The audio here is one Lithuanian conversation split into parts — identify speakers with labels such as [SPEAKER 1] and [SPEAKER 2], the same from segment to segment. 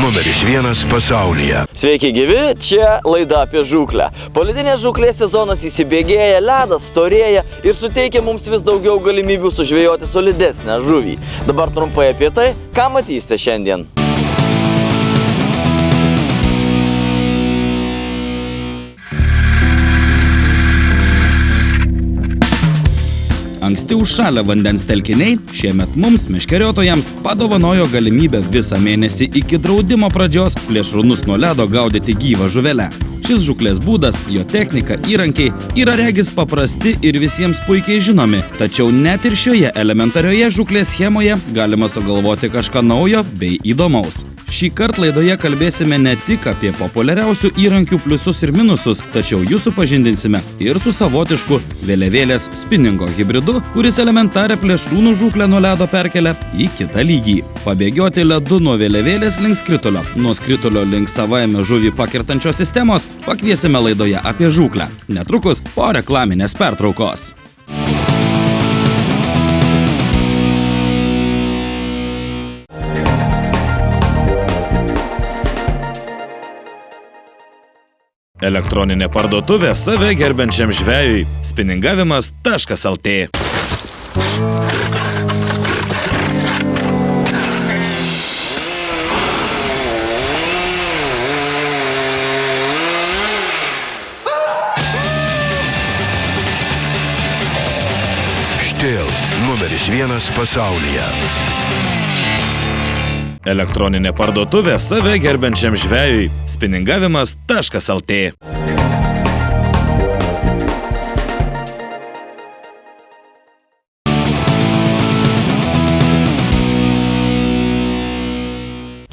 [SPEAKER 1] numeris 1 pasaulyje.
[SPEAKER 2] Sveiki gyvi, čia laida apie žūklę. Poledinės žūklės sezonas įsibėgėja, ledas storėja ir suteikia mums vis daugiau galimybių sužvejoti solidesnę žuvį. Dabar trumpai apie tai, ką matysite šiandien.
[SPEAKER 3] Anksti užšalę vandens telkiniai šiemet mums, meškeriotojams, padovanojo galimybę visą mėnesį iki draudimo pradžios plėšrūnus nuo ledo gaudyti gyvą žuvelę. Šis žūklės būdas, jo technika, įrankiai yra regis paprasti ir visiems puikiai žinomi, tačiau net ir šioje elementarioje žūklės schemoje galima sugalvoti kažką naujo bei įdomaus. Šį kartą laidoje kalbėsime ne tik apie populiariausių įrankių pliusus ir minusus, tačiau jūs supažindinsime ir su savotišku vėliavėlės spiningo hibridu, kuris elementarią plėšrūnų žūklę nuo ledo perkelia į kitą lygį. Pabėgioti ledu nuo vėliavėlės link skritulio, nuo skritulio link savaime žuvį pakirtančios sistemos pakviesime laidoje apie žūklę. Netrukus po reklaminės pertraukos. Elektroninė parduotuvė save gerbiančiam žvejui. Spiningavimas.lt.
[SPEAKER 1] Štil numeris 1 pasaulyje.
[SPEAKER 3] Elektroninė parduotuvė save gerbiančiam žvejui. Spiningavimas.lt.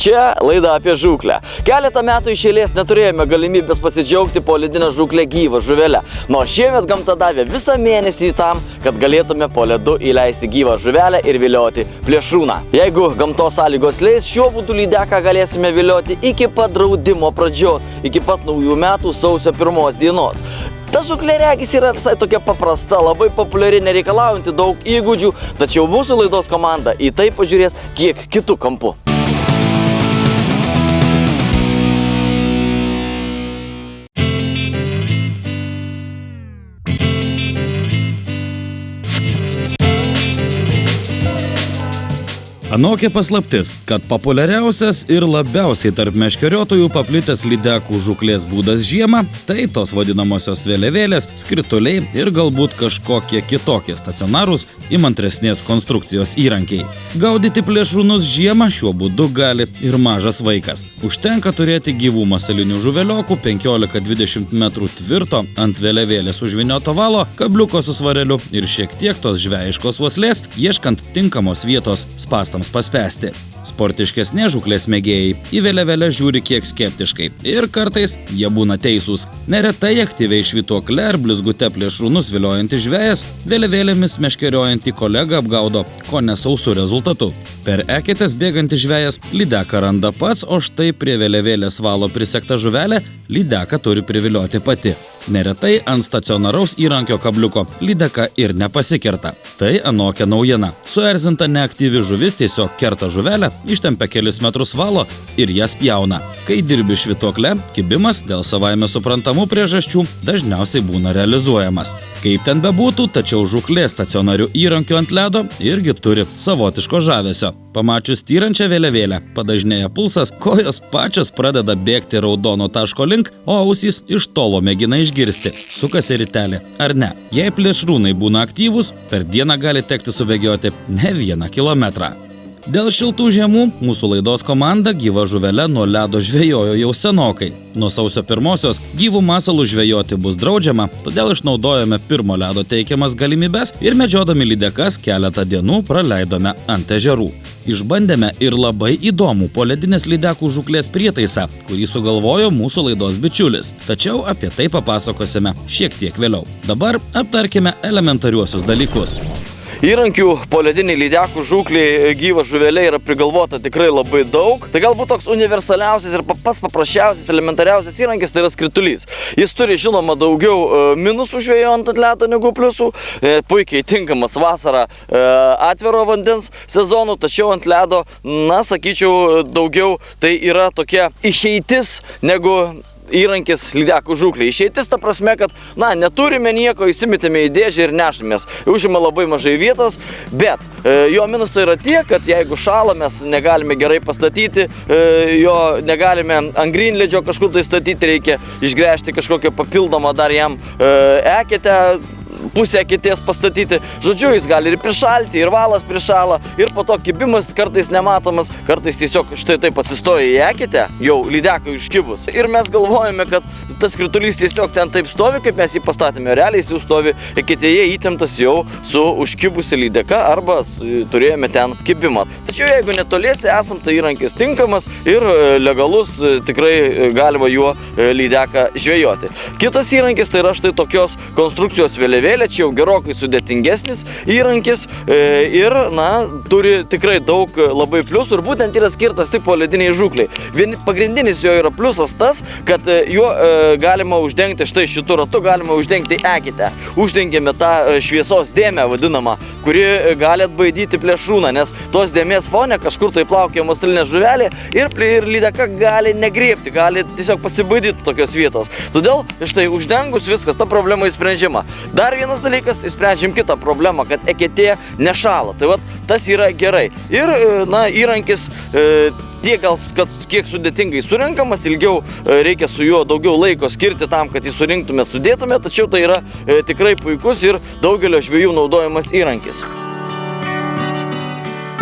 [SPEAKER 2] Čia laida apie žūklę. Keletą metų iš eilės neturėjome galimybės pasidžiaugti poledinę žūklę gyvą žuvelę. Nuo šiemet gamta davė visą mėnesį tam, kad galėtume po ledu įleisti gyvą žuvelę ir vilioti plėšrūną. Jeigu gamtos sąlygos leis, šiuo būdu lydeką galėsime vilioti iki pat draudimo pradžios, iki pat naujų metų sausio 1 dienos. Ta žūklė regis yra visai tokia paprasta, labai populiari, nereikalaujanti daug įgūdžių, tačiau mūsų laidos komanda į tai pažiūrės kiek kitų kampų.
[SPEAKER 3] Anokia paslaptis, kad populiariausias ir labiausiai tarp meškeriotojų paplitęs lydekų žūklės būdas žiemą – tai tos vadinamosios vėliavėlės, skrituliai ir galbūt kažkokie kitokie stacionarūs, įmantresnės konstrukcijos įrankiai. Gaudyti plėšrūnus žiemą šiuo būdu gali ir mažas vaikas. Užtenka turėti gyvų masalinių žuveliokų 15-20 metrų tvirto ant vėliavėlės užvynioto valo, kabliuko su svareliu ir šiek tiek tos žvejiškos uoslės, ieškant tinkamos vietos spastams paspęsti. Sportiškesnė žūklės mėgėjai į vėliavėlę žiūri kiek skeptiškai ir kartais jie būna teisūs. Neretai aktyviai švytuokle ar blizgute plėšrūnus viliojantis žvejas vėliavėlėmis meškeriojantį kolegą apgaudo kone sausų rezultatu. Per eketės bėgantis žvejas lydeką randa pats, o štai prie vėliavėlės valo prisegta žuvelė lydeką turi privilioti pati. Neretai ant stacionaraus įrankio kabliuko lydeka ir nepasikerta. Tai anokia naujiena. Suerzinta neaktyvi žuvis tiesiog kerta žuvelę, ištempia kelis metrus valo ir jas pjauna. Kai dirbi švytuokle, kibimas dėl savaime suprantamų priežasčių dažniausiai būna realizuojamas. Kaip ten bebūtų, tačiau žūklė stacionarių įrankių ant ledo irgi turi savotiško žavesio. Pamačius tyrančią vėliavėlę, padažnėja pulsas, kojos pačios pradeda bėgti raudono taško link, o ausys iš tolo mėgina išgirsti, sukasi ritelė ar ne. Jei plėšrūnai būna aktyvūs, per dieną gali tekti subėgioti ne 1 kilometrą. Dėl šiltų žiemų mūsų laidos komanda gyva žuvelę nuo ledo žvejojo jau senokai. Nuo sausio 1 gyvų masalų žvejoti bus draudžiama, todėl išnaudojome pirmo ledo teikiamas galimybes ir medžiodami lydekas keletą dienų praleidome ant ežerų. Išbandėme ir labai įdomų poledinės lydekų žūklės prietaisą, kurį sugalvojo mūsų laidos bičiulis. Tačiau apie tai papasakosime šiek tiek vėliau. Dabar aptarkime elementariuosius dalykus.
[SPEAKER 2] Įrankių polediniai lydekų žūkliai gyva žuvelė yra prigalvota tikrai labai daug. Tai galbūt toks universaliausias ir pats paprasčiausias, elementariausias įrankis tai yra skritulys. Jis turi žinoma daugiau minusų žvejojant ant ledo negu pliusų. Puikiai tinkamas vasarą atviro vandens sezonų, tačiau ant ledo, na, sakyčiau, daugiau tai yra tokia išeitis negu įrankis lydekų žūklė. Išeitis ta prasme, kad, na, neturime nieko, įsimetėme į dėžę ir nešamės. Užima labai mažai vietos, bet jo minusai yra tie, kad jeigu šąla, mes negalime gerai pastatyti, jo negalime ant grynledžio kažkur tai statyti, reikia išgręžti kažkokią papildomą dar jam eketę, pusę eketės pastatyti. Žodžiu, jis gali ir prišalti, ir valas prišala, ir po to kibimas kartais nematomas, kartais tiesiog štai taip atsistoja į eketę, jau lydekai užkibus. Ir mes galvojame, kad tas skritulys tiesiog ten taip stovi, kaip mes jį pastatėme. Realiai jis jau stovi eketėje įtemptas jau su užkibusi lydeka arba turėjome ten kibimą. Tačiau jeigu netoliese esam, tai įrankis tinkamas ir legalus, tikrai galima juo lydeką žvejoti. Kitas įrankis tai yra štai tokios konstrukcijos vėliavėlė, čia jau gerokai sudėtingesnis įrankis ir, na, turi tikrai daug labai pliusų ir būtent yra skirtas tik polediniai žūkliai. Pagrindinis jo yra pliusas tas, kad juo galima uždengti, štai šitų ratu galima uždengti eketę. Uždengėme tą šviesos dėmę vadinamą, kuri gali atbaidyti plėšrūną, nes tos dėmės fone kažkur tai plaukia mastalinė žuvelė ir lydeka gali negriebti, gali tiesiog pasibaidyti tokios vietos. Todėl štai uždengus viskas, ta problema įsprendžiama. Dar vienas dalykas, įsprendžiam kitą problemą, kad eketė nešala. Tai vat, tas yra gerai. Ir, na, įrankis tiek gal, kad kiek sudėtingai surinkamas, ilgiau reikia su juo daugiau laiko skirti tam, kad jį surinktume, sudėtume, tačiau tai yra tikrai puikus ir daugelio žvejų naudojamas įrankis.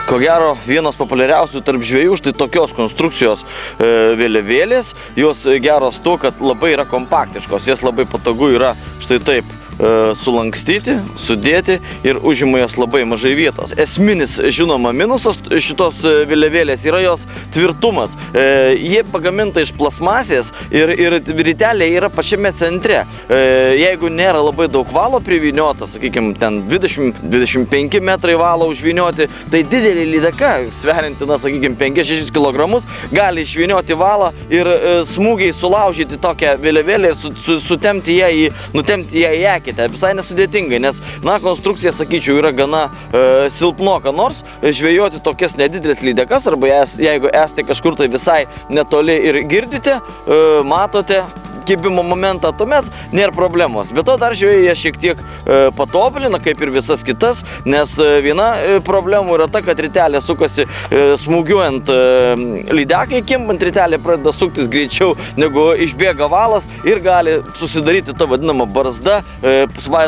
[SPEAKER 2] Ko gero, vienas populiariausių tarp žvejų štai tokios konstrukcijos vėliavėlės. Jos geros tuo, kad labai yra kompaktiškos, jas labai patogu yra štai taip sulankstyti, sudėti ir užima jos labai mažai vietos. Esminis, žinoma, minusas šitos vėliavėlės yra jos tvirtumas. Jie pagaminta iš plasmasės ir ritelė yra pačiame centre. Jeigu nėra labai daug valo privyniota, sakykime, ten 20-25 metrai valo užvynioti, tai didelį lydeka, sverinti, na, sakykime, 5-6 kg, gali išvynioti valą ir smūgiai sulaužyti tokią vėliavėlę ir nutemti ją į eketę. Visai nesudėtingai, nes, na, konstrukcija, sakyčiau, yra gana silpnoka, nors žvejoti tokias nedidelis lydekas, arba jeigu esate kažkur tai visai netoli ir girdite, matote kibimo momentą, tuomet nėra problemos. Bet to dar žvejai šiek tiek patobulina, kaip ir visas kitas, nes viena problemų yra ta, kad ritelė sukasi smūgiuojant lydekai, kimbant ritelė pradeda suktis greičiau negu išbėga valas ir gali susidaryti tą vadinamą barzdą,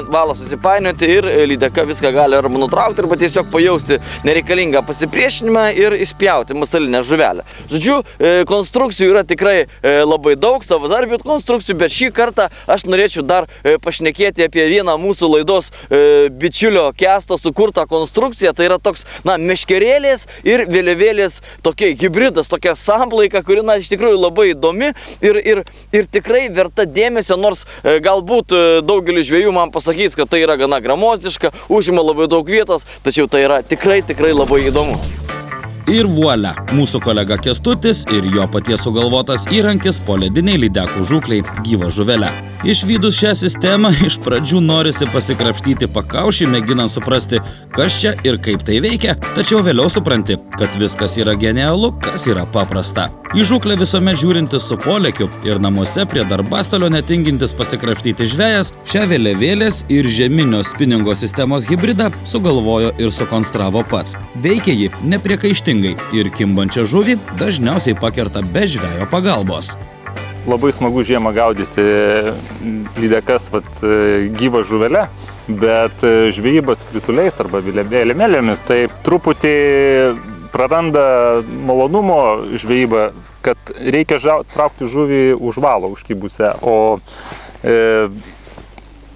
[SPEAKER 2] valas susipainioti ir lydeka viską gali arba nutraukti, arba tiesiog pajausti nereikalingą pasipriešinimą ir įspjauti mastalinę žuvelę. Žodžiu, konstrukcijų yra tikrai labai daug, savadarbių konstrukcijų, bet šį kartą aš norėčiau dar pašnekėti apie vieną mūsų laidos bičiulio Kesto sukurtą konstrukciją. Tai yra toks, na, meškerėlės ir vėliavėlės tokia hybridas, tokia samplaika, kuri, na, iš tikrųjų labai įdomi ir tikrai verta dėmesio, nors galbūt daugelis žvejų man pasakys, kad tai yra gana gramozdiška, užima labai daug vietos, tačiau tai yra tikrai labai įdomu.
[SPEAKER 3] Ir vuolia, mūsų kolega Kęstutis ir jo paties sugalvotas įrankis polediniai lydekų žūkliai gyva žuvelė. Išvydus šią sistemą, iš pradžių norisi pasikrapštyti pakaušį, mėginant suprasti, kas čia ir kaip tai veikia, tačiau vėliau supranti, kad viskas yra genialu, kas yra paprasta. Į žūklę visuomet žiūrintis su polėkiu ir namuose prie darbastalio netingintis pasikrapštyti žvejas, šią vėliavėlės ir žeminio spiningo sistemos hybridą sugalvojo ir sukonstravo pats. Veikia ji nepriekaištingai ir kimbančią žuvį dažniausiai pakerta be žvejo pagalbos.
[SPEAKER 4] Labai smagu žiemą gaudyti lydekas gyvą žuvelę, bet žvejybos krituliais arba vėliavėlėmis tai truputį praranda malonumo žvejybą, kad reikia traukti žuvį už valo užkibusią, o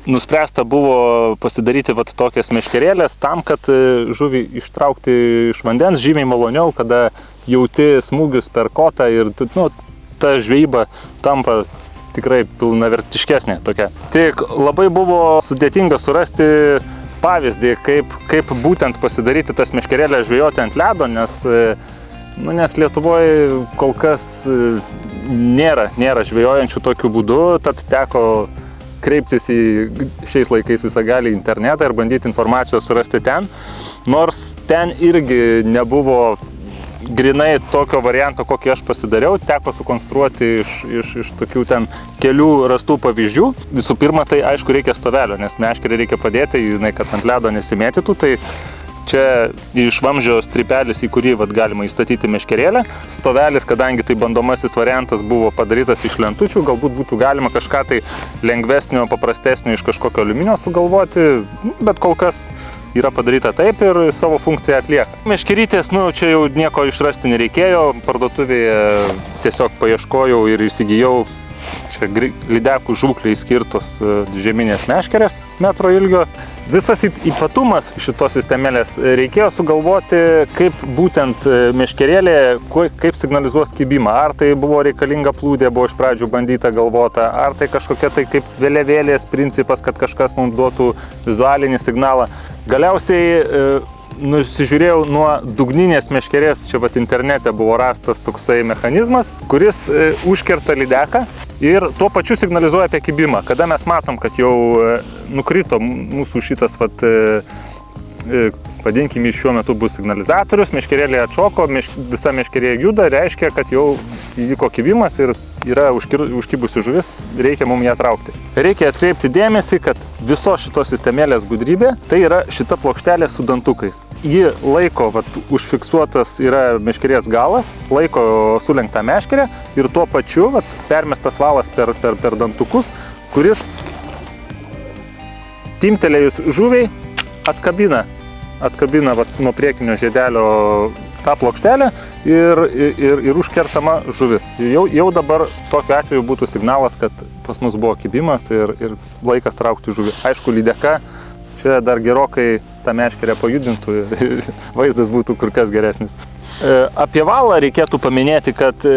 [SPEAKER 4] nuspręsta buvo pasidaryti tokias meškerėlės tam, kad žuvį ištraukti iš vandens žymiai maloniau, kada jauti smūgius per kotą ir, nu, ta žvejyba tampa tikrai pilnavertiškesnė tokia. Tik labai buvo sudėtinga surasti pavyzdį, kaip būtent pasidaryti tas meškerėlę žvejoti ant ledo, nes Lietuvoje kol kas nėra žvejojančių tokiu būdu, tad teko kreiptis į šiais laikais visagalį internetą ir bandyti informacijos surasti ten, nors ten irgi nebuvo grinai tokio varianto, kokį aš pasidariau, teko sukonstruoti iš tokių ten kelių rastų pavyzdžių. Visų pirma, tai aišku reikia stovelio, nes meškerę reikia padėti, kad ant ledo nesimėtytų, tai čia iš vamzdžio strypelis, į kurį galima įstatyti meškerėlę. Stovelis, kadangi tai bandomasis variantas buvo padarytas iš lentučių, galbūt būtų galima kažką tai lengvesnio, paprastesnio iš kažkokio aliuminio sugalvoti, bet kol kas yra padaryta taip ir savo funkciją atlieka. Meškerytės, čia jau nieko išrasti nereikėjo, parduotuvėje tiesiog paieškojau ir įsigijau čia lydekų žūklei skirtos žeminės meškerės metro ilgio. Visas ypatumas šitos sistemėlės reikėjo sugalvoti, kaip būtent meškerėlė, kaip signalizuos kibimą. Ar tai buvo reikalinga plūdė, buvo iš pradžių bandyta galvota, ar tai kažkokia tai kaip vėliavėlės principas, kad kažkas mums duotų vizualinį signalą. Galiausiai nusižiūrėjau nuo dugninės meškerės, čia internete buvo rastas toksai mechanizmas, kuris užkerta lydeką ir tuo pačiu signalizuoja apie kibimą. Kada mes matom, kad jau nukrito mūsų šitas, vadinkime, šiuo metu bus signalizatorius, meškerėlė atšoko, visa meškerė juda, reiškia, kad jau įvyko kibimas ir yra užkibusi žuvis, reikia mums ją traukti. Reikia atkreipti dėmesį, kad visos šitos sistemėlės gudrybė, tai yra šita plokštelė su dantukais. Ji laiko, užfiksuotas yra meškerės galas, laiko sulenktą meškerę ir tuo pačiu permestas valas per dantukus, kuris timtelėjus žuviai atkabina nuo priekinio žiedelio tą plokštelę ir užkertama žuvis. Jau dabar tokiu atveju būtų signalas, kad pas mus buvo kibimas ir laikas traukti žuvį. Aišku, lydeka čia dar gerokai tą meškerę pajudintų ir vaizdas būtų kur kas geresnis. Apie valą reikėtų paminėti, kad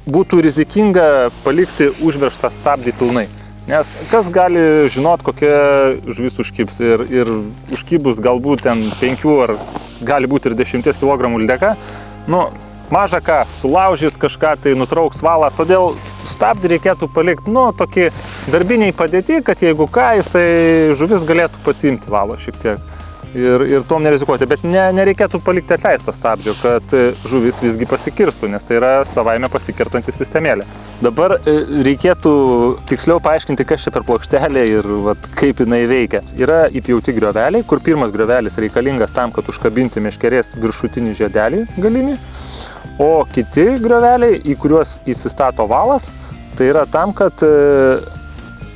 [SPEAKER 4] būtų rizikinga palikti užveržtą stabdį pilnai. Nes kas gali žinot, kokia žuvis užkibs ir užkibus galbūt ten 5 ar gali būti ir 10 kg lydeka, maža ką, sulaužys kažką, tai nutrauks valą, todėl stabdį reikėtų palikti, tokį darbiniai padėti, kad jeigu ką, žuvis galėtų pasiimti valą šiek tiek ir tom nerizikuoti, bet nereikėtų palikti atleisto stabdžio, kad žuvis visgi pasikirstų, nes tai yra savaime pasikertanti sistemėlė. Dabar reikėtų tiksliau paaiškinti, kas čia per plokštelė ir kaip jinai veikia. Yra įpjauti grioveliai, kur pirmas griovelis reikalingas tam, kad užkabinti meškerės viršutinį žiedelį galinį, o kiti grioveliai, į kuriuos įsistato valas, tai yra tam, kad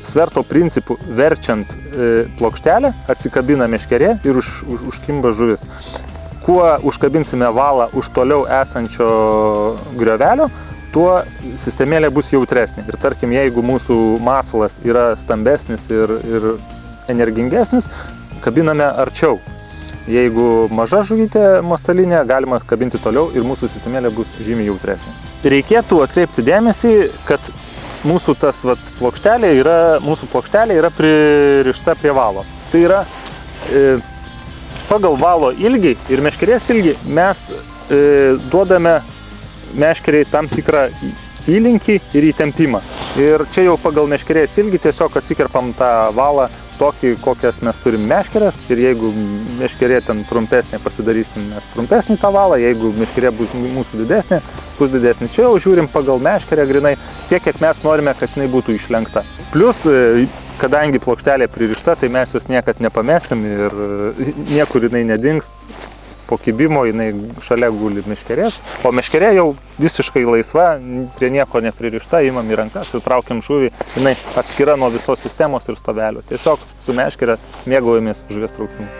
[SPEAKER 4] sverto principų verčiant plokštelę atsikabina meškerė ir užkimba žuvis. Kuo užkabinsime valą už toliau esančio griovelio, tuo sistemėlė bus jautresnė. Ir tarkim, jeigu mūsų masalas yra stambesnis ir energingesnis, kabiname arčiau. Jeigu maža žuvytė masalinė, galima kabinti toliau ir mūsų sistemėlė bus žymiai jautresnė. Reikėtų atkreipti dėmesį, kad mūsų plokštelė yra pririšta prie valo. Tai yra pagal valo ilgį ir meškerės ilgį mes duodame meškeriai tam tikrą įlinkį ir įtempimą. Ir čia jau pagal meškerės ilgį tiesiog atsikerpam tą valą tokį, kokias mes turim meškerės, ir jeigu meškerė ten trumpesnė, pasidarysim mes trumpesnį tą valą, jeigu meškerė bus mūsų didesnė, bus didesnė. Čia jau žiūrim pagal meškerę grinai tiek, kiek mes norime, kad jinai būtų išlenkta. Plus, kadangi plokštelė pririšta, tai mes jos niekad nepamesim ir niekur jinai nedings. Po kibimo jinai šalia guli meškerės, o meškerė jau visiškai laisva, prie nieko nepririšta, imam į rankas ir traukiam žuvį, jinai atskira nuo visos sistemos ir stovelio. Tiesiog su meškerė mėgaujamės žuvies traukimu.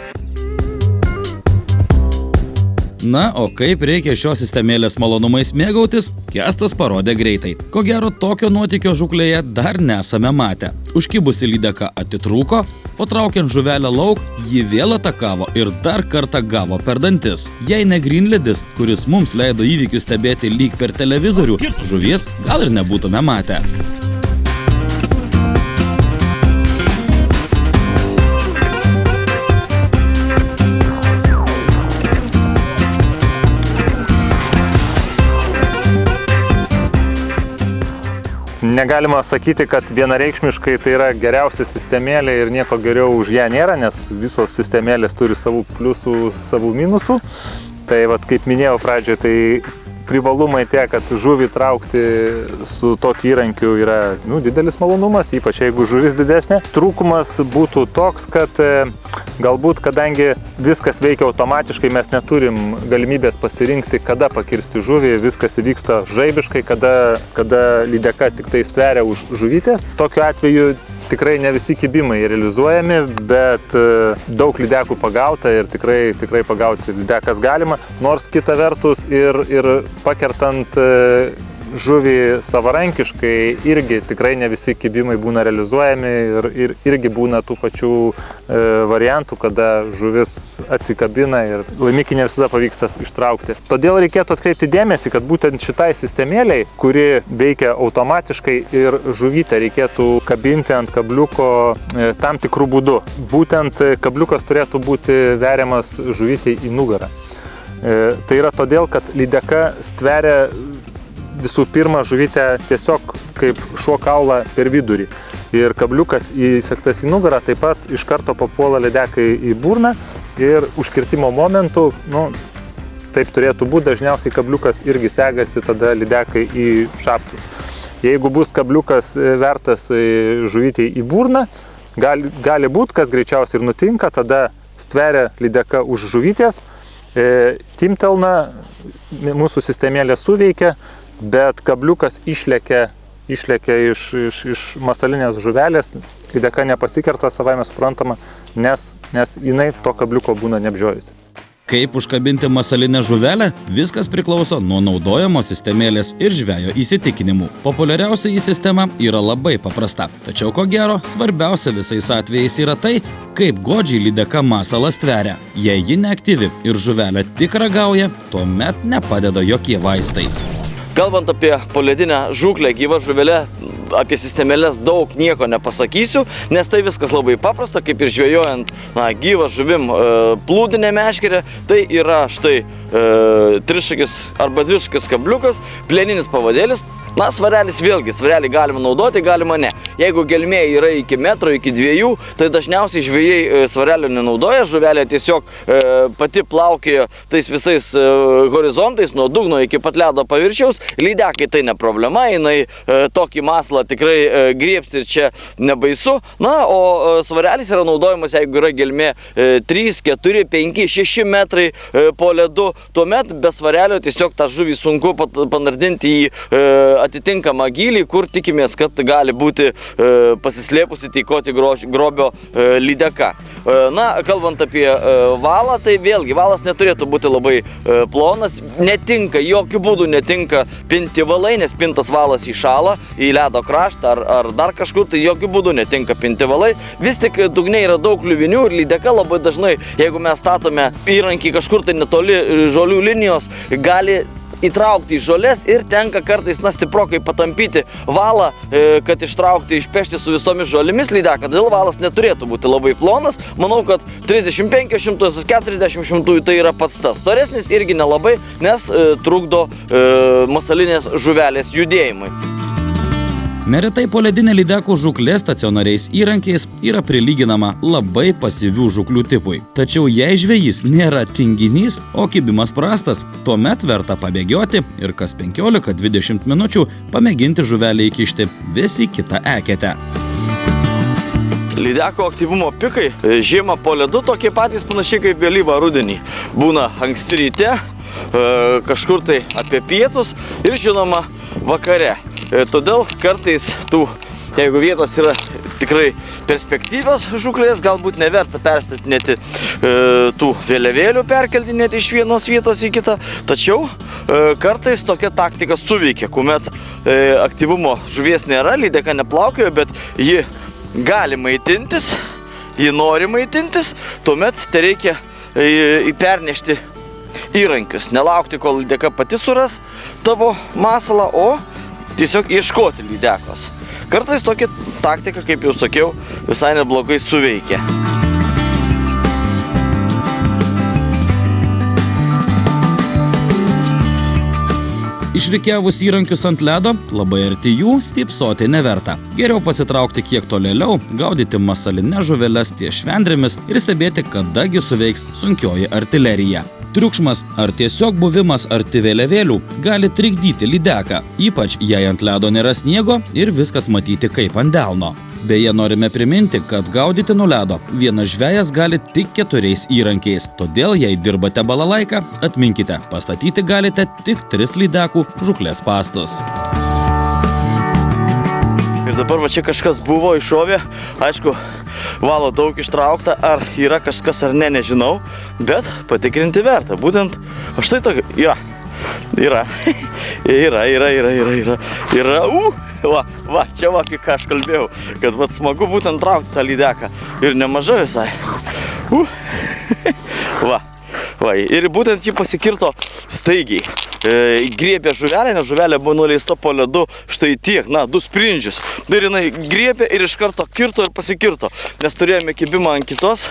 [SPEAKER 3] Na, o kaip reikia šios sistemėlės malonumais mėgautis, Kęstas parodė greitai. Ko gero, tokio nuotykio žūklėje dar nesame matę. Užkibusi lydeka atitrūko, patraukiant žuvelę lauk, ji vėl atakavo ir dar kartą gavo per dantis. Jei ne grynledis, kuris mums leido įvykius stebėti lyg per televizorių, žuvies gal ir nebūtume matę.
[SPEAKER 4] Negalima sakyti, kad vienareikšmiškai tai yra geriausia sistemėlė ir nieko geriau už ją nėra, nes visos sistemėlės turi savų pliusų, savų minusų. Tai vat, kaip minėjau pradžioje, tai privalumai tie, kad žuvį traukti su tokiu įrankiu yra didelis malonumas, ypač jeigu žuvis didesnė. Trūkumas būtų toks, kad galbūt, kadangi viskas veikia automatiškai, mes neturim galimybės pasirinkti, kada pakirsti žuvį, viskas vyksta žaibiškai, kada lydeka tik tai stveria už žuvytės. Tokiu atveju tikrai ne visi kibimai realizuojami, bet daug lydekų pagauta ir tikrai pagauti lydekas galima. Nors kita vertus ir pakertant žuvį savarankiškai irgi tikrai ne visi kibimai būna realizuojami ir irgi būna tų pačių variantų, kada žuvis atsikabina ir laimikį ne visada pavyksta ištraukti. Todėl reikėtų atkreipti dėmesį, kad būtent šitai sistemėliai, kuri veikia automatiškai ir žuvytę reikėtų kabinti ant kabliuko tam tikrų būdų. Būtent kabliukas turėtų būti veriamas žuvytei į nugarą. Tai yra todėl, kad lydeka stveria visų pirma žuvytę tiesiog kaip šuo kaulą per vidurį. Ir kabliukas įsegtas į nugarą taip pat iš karto papuola lydekai į burną ir užkirtimo momentu, taip turėtų būti, dažniausiai kabliukas irgi segasi tada lydekai į šaptus. Jeigu bus kabliukas vertas žuvytei į burną, gali būti, kas greičiausiai ir nutinka, tada stveria lydeka už žuvytės, timtelna, mūsų sistemėlė suveikia, bet kabliukas išlekia iš masalinės žuvelės, lydeka nepasikerta, savaime suprantama, nes jinai to kabliuko būna neapžiojusi.
[SPEAKER 3] Kaip užkabinti masalinę žuvelę? Viskas priklauso nuo naudojamo sistemėlės ir žvejo įsitikinimų. Populiariausia į sistema yra labai paprasta. Tačiau ko gero, svarbiausia visais atvejais yra tai, kaip godžiai lydeka masalą stveria. Jei ji neaktyvi ir žuvelė tik ragauja, tuomet nepadeda jokie vaistai.
[SPEAKER 2] Kalbant apie poledinę žūklę gyvą žuvelę, apie sistemėlės daug nieko nepasakysiu, nes tai viskas labai paprasta, kaip ir žvejojant gyvą žuvim plūdinę meškerę, tai yra štai trišakis arba dvišakis kabliukas, plieninis pavadėlis. Svarelis vėlgi, svarelį galima naudoti, galima ne. Jeigu gelmė yra iki metro, iki 2, tai dažniausiai žvejai svarelio nenaudoja, žuvelė tiesiog pati plaukioja tais visais horizontais, nuo dugno iki pat ledo paviršiaus. Lydekai tai ne problema, jinai tokį masalą tikrai griebsti ir čia nebaisu. O svarelis yra naudojamas, jeigu yra gelmė 3, 4, 5, 6 metrai po ledu. Tuomet be svarelio tiesiog tą žuvį sunku panardinti į atitinkamą gylį, kur tikimės, kad gali būti pasislėpusi tykoti grobio lydeka. Kalbant apie valą, tai vėlgi valas neturėtų būti labai plonas, netinka, jokių būdų netinka pinti valai, nes pintas valas įšąla į ledo kraštą ar dar kažkur, tai jokių būdų netinka pinti valai. Vis tik dugne yra daug kliuvinių ir lydeka labai dažnai, jeigu mes statome įrankį kažkur tai netoli žolių linijos, gali įtraukti į žolės ir tenka kartais stiprokai patampyti valą, kad ištraukti, išpešti su visomis žolimis lydeką. Todėl valas neturėtų būti labai plonas. Manau, kad 35-100, 40-100 tai yra pats tas. Storesnis irgi nelabai, nes trukdo masalinės žuvelės judėjimui.
[SPEAKER 3] Neretai poledinė lydekų žūklė stacionariais įrankiais yra prilyginama labai pasyvių žūklių tipui. Tačiau jei žvejys nėra tinginys, o kibimas prastas, tuomet verta pabėgioti ir kas 15-20 minučių pamėginti žuvelį įkišti vis į kitą eketę.
[SPEAKER 2] Lydeko aktyvumo pikai žiemą po ledu tokie patys panašiai kaip vėlyvą rudenį. Būna anksti ryte, kažkur tai apie pietus ir žinoma vakare. Todėl kartais jeigu vietos yra tikrai perspektyvios žūklės, galbūt neverta perstatinėti tų vėliavėlių, perkeldinėti iš vienos vietos į kitą. Tačiau kartais tokia taktika suveikia, kuomet aktyvumo žuvies nėra, lydeka neplaukioja, bet ji gali maitintis, ji nori maitintis, tuomet tai reikia pernešti įrankius. Nelaukti, kol lydeka pati suras tavo masalą, o tiesiog ieškoti lydekos. Kartais tokia taktika, kaip jau sakiau, visai neblogai suveikia.
[SPEAKER 3] Išrikiavus įrankius ant ledo, labai arti jų stypsoti neverta. Geriau pasitraukti kiek tolėliau, gaudyti masalinės žuveles ties švendrėmis ir stebėti, kadagi suveiks sunkioji artilerija. Triukšmas ar tiesiog buvimas arti vėliavėlių gali trikdyti lydeką, ypač jei ant ledo nėra sniego ir viskas matyti kaip ant delno. Beje, norime priminti, kad gaudyti nuo ledo vienas žvejas gali tik 4 įrankiais, todėl jei dirbate balalaiką, atminkite, pastatyti galite tik 3 lydekų žūklės pastus.
[SPEAKER 2] Ir dabar va čia kažkas buvo iššovė, aišku, valo daug ištraukta, ar yra kažkas ar ne, nežinau, bet patikrinti verta, būtent, o štai tokia, yra, va, čia va, kai ką aš kalbėjau, kad vat smagu būtent traukti tą lydeką ir nemaža visai, va, ir būtent jį pasikirto staigiai. Griebė žuvelę, nes žuvelė buvo nuleista po ledu štai tiek, 2 sprindžius. Ir jinai griebė ir iš karto kirto ir pasikirto, nes turėjome kibimą ant kitos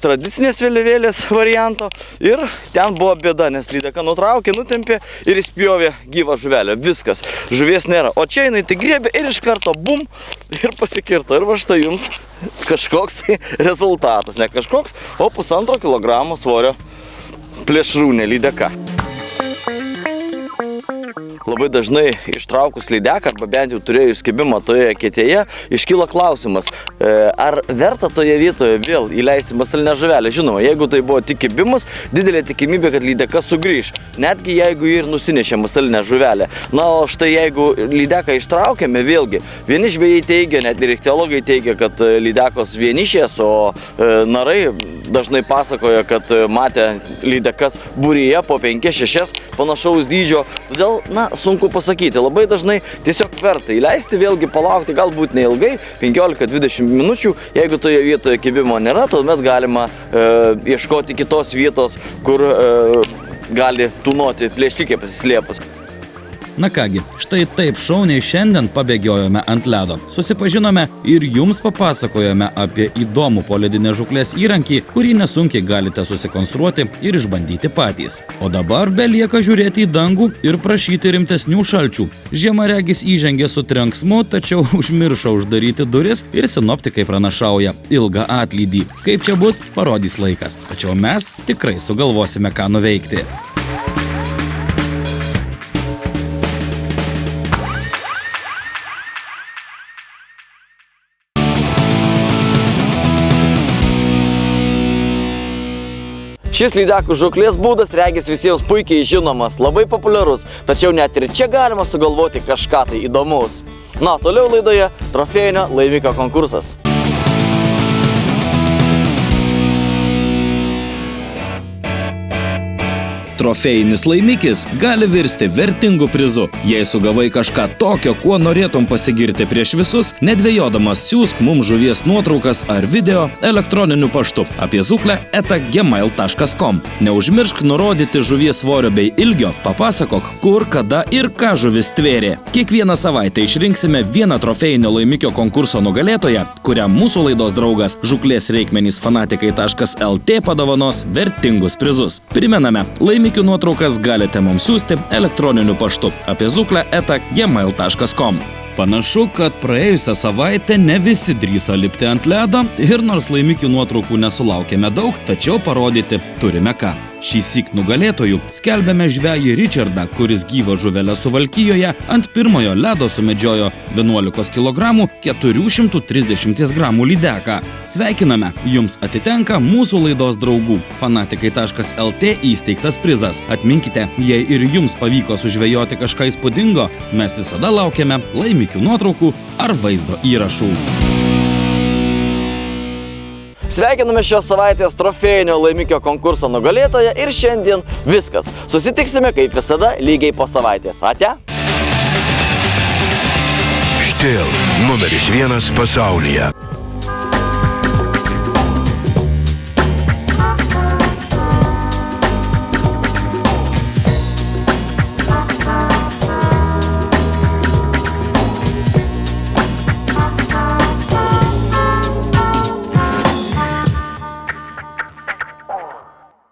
[SPEAKER 2] tradicinės vėliavėlės varianto ir ten buvo bėda, nes lydeka nutraukė, nutempė ir įspjovė gyvą žuvelę. Viskas, žuvies nėra. O čia jinai tai griebė ir iš karto bum ir pasikirto. Ir va štai jums kažkoks tai rezultatas, ne kažkoks, o 1,5 kilogramo svorio plėšrūnė lydeka. Labai dažnai ištraukus lydeką, arba bent jau turėjus kibimą toje eketėje, iškyla klausimas, ar verta toje vietoje vėl įleisti masalinę žuvelę. Žinoma, jeigu tai buvo tik kibimas, didelė tikimybė, kad lydeka sugrįš, netgi jeigu ir nusinešė masalinę žuvelę. Na, o štai jeigu lydeką ištraukėme, vėlgi, vieni žvejai teigia, net ir ichtiologai teigia, kad lydekos vienišės, o narai dažnai pasakoja, kad matė lydekas būryje po 5-6 panašaus dydžio, todėl, sunku pasakyti. Labai dažnai tiesiog verta įleisti, vėlgi palaukti galbūt neilgai, 15-20 minučių. Jeigu toje vietoje kibimo nėra, tuomet galima ieškoti kitos vietos, kur gali tūnoti plėšikė pasislėpus.
[SPEAKER 3] Na kągi, štai taip šauniai šiandien pabėgiojome ant ledo. Susipažinome ir jums papasakojome apie įdomų poledinės žūklės įrankį, kurį nesunkiai galite susikonstruoti ir išbandyti patys. O dabar belieka žiūrėti į dangų ir prašyti rimtesnių šalčių. Žiema regis įžengė su trenksmu, tačiau užmiršo uždaryti duris ir sinoptikai pranašauja ilgą atlydį. Kaip čia bus, parodys laikas. Tačiau mes tikrai sugalvosime, ką nuveikti.
[SPEAKER 2] Šis lydekų žūklės būdas regis visiems puikiai žinomas, labai populiarus, tačiau net ir čia galima sugalvoti kažką tai įdomaus. Na, toliau laidoje trofėjinio laimikio konkursas.
[SPEAKER 3] Trofėjinis laimikis gali virsti vertingu prizu. Jei sugavai kažką tokio, kuo norėtum pasigirti prieš visus, nedvejodamas siųsk mums žuvies nuotraukas ar video elektroniniu paštu apie zukle@gmail.com. Neužmiršk nurodyti žuvies svorio bei ilgio, papasakok, kur, kada ir ką žuvis tvėrė. Kiekvieną savaitę išrinksime vieną trofėjinio laimikio konkurso nugalėtoją, kuriam mūsų laidos draugas žuklės reikmenys fanatikai.lt padovanos vertingus prizus. Primename, laimikio nuotraukas galite mums siųsti elektroniniu paštu apie zukle@gmail.com. Panašu, kad praėjusią savaitę ne visi drįso lipti ant ledo ir nors laimikių nuotraukų nesulaukėme daug, tačiau parodyti turime ką. Šįsyk nugalėtojų skelbėme žvejį Richardą, kuris gyvą žuvelę Suvalkijoje ant pirmojo ledo sumedžiojo 11 kg 430 g lydeką. Sveikiname, jums atitenka mūsų laidos draugų fanatikai.lt įsteigtas prizas. Atminkite, jei ir jums pavyko sužvejoti kažką įspūdingo, mes visada laukiame laimikių nuotraukų ar vaizdo įrašų.
[SPEAKER 2] Sveikiname šios savaitės trofėjinio laimikio konkurso nugalėtoją ir šiandien viskas. Susitiksime kaip visada lygiai po savaitės. Ate?
[SPEAKER 1] Štil numeris 1 pasaulyje.